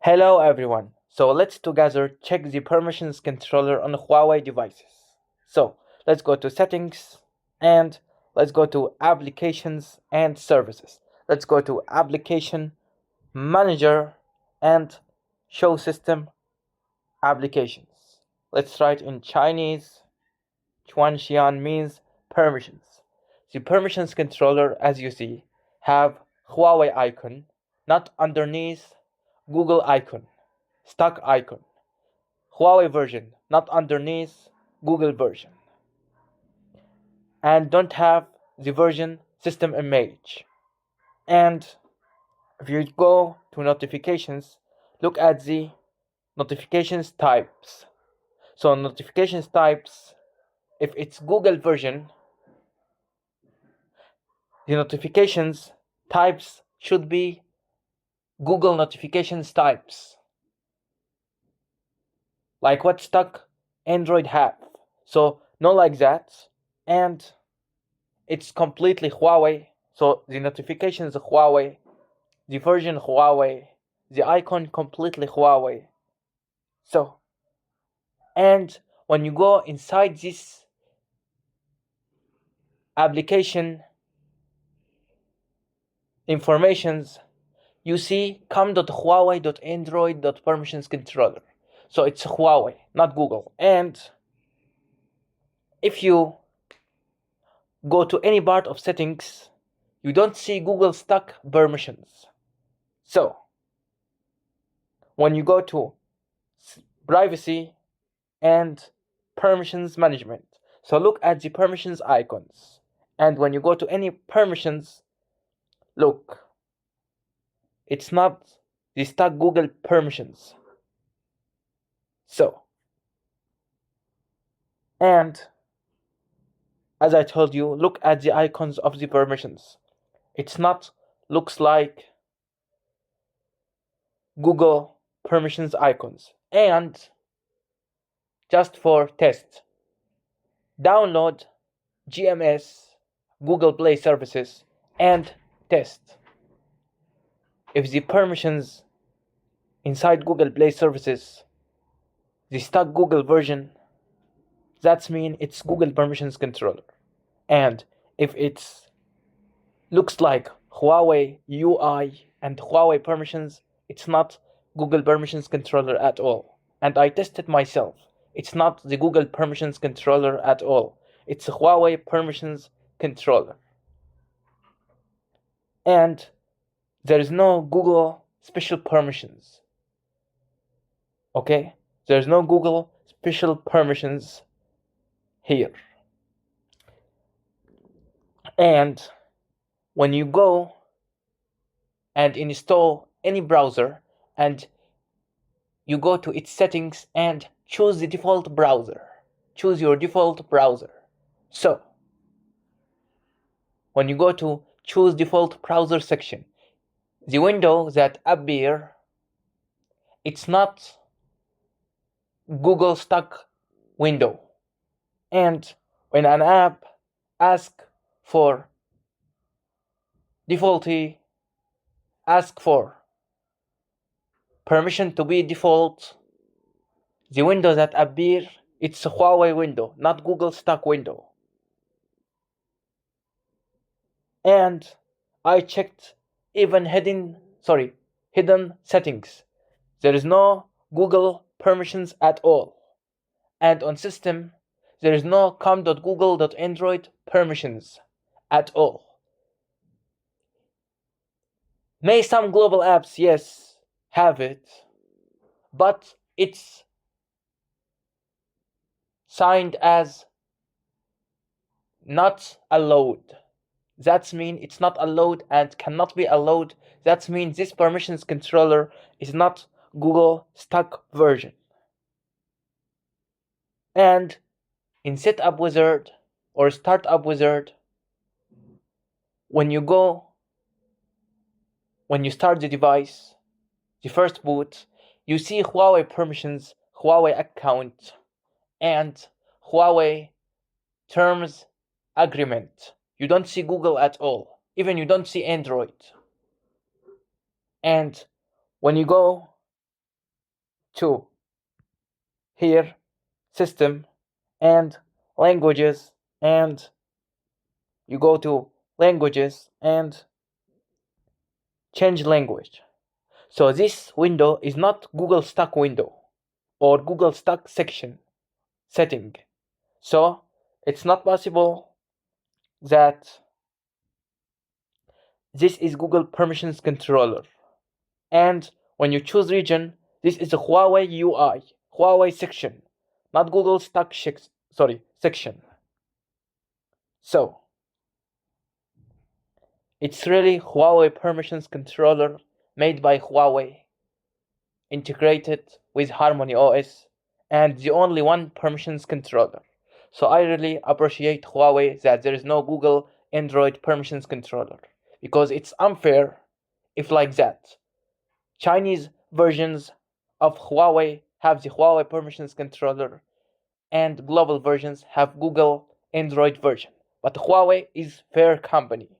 Hello everyone. So let's together check the permissions controller on Huawei devices. So let's go to settings and let's go to applications and services. Let's go to application manager and show system applications. Let's write in Chinese. Chuanxian means permissions. The permissions controller, as you see, have Huawei icon, not underneath Google icon, stock icon. Huawei version, not underneath Google version. And don't have the version system image. And if you go to notifications, look at the notifications types. So notifications types, if it's Google version, the notifications types should be Google notifications types, like what stock Android have. So not like that, and it's completely Huawei. So the notifications Huawei, the version Huawei, the icon completely Huawei. So, and when you go inside this application informations, you see com.huawei.android.permissions controller. So it's Huawei, not Google. And if you go to any part of settings, you don't see Google stock permissions. So when you go to privacy and permissions management, so look at the permissions icons. And when you go to any permissions, look, it's not the stock Google permissions. So, and as I told you, look at the icons of the permissions. It's not looks like Google permissions icons. And just for test, download GMS Google Play services and test if the permissions inside Google Play services, the stock Google version, that's mean it's Google permissions controller. And if it's looks like Huawei UI and Huawei permissions, it's not Google permissions controller at all. And I tested myself. It's not the Google permissions controller at all. It's a Huawei permissions controller. And there is no Google special permissions. Okay? There's no Google special permissions here. And when you go and install any browser and you go to its settings and choose the default browser, choose your default browser. So when you go to choose default browser section, the window that appear, it's not Google stock window. And when an app asks for defaulty, ask for permission to be default, the window that appear, it's a Huawei window, not Google stock window. And I checked even hidden settings. There is no Google permissions at all. And on system, there is no com.google.android permissions at all. May some global apps, yes, have it, but it's signed as not allowed. That means it's not allowed and cannot be allowed. That means this permissions controller is not Google stock version. And in setup wizard or startup wizard, when you start the device, the first boot, you see Huawei permissions, Huawei account, and Huawei terms agreement. You don't see Google at all. Even you don't see Android. And when you go to here, system, and languages, and you go to languages and change language. So this window is not Google Stack window or Google Stack section setting. So it's not possible that this is Google Permissions Controller. And when you choose region, this is a Huawei UI, Huawei section, not Google Stack section. So it's really Huawei Permissions Controller made by Huawei, integrated with Harmony OS, and the only one permissions controller. So I really appreciate Huawei that there is no Google Android permissions controller, because it's unfair if like that. Chinese versions of Huawei have the Huawei permissions controller and global versions have Google Android version. But Huawei is fair company.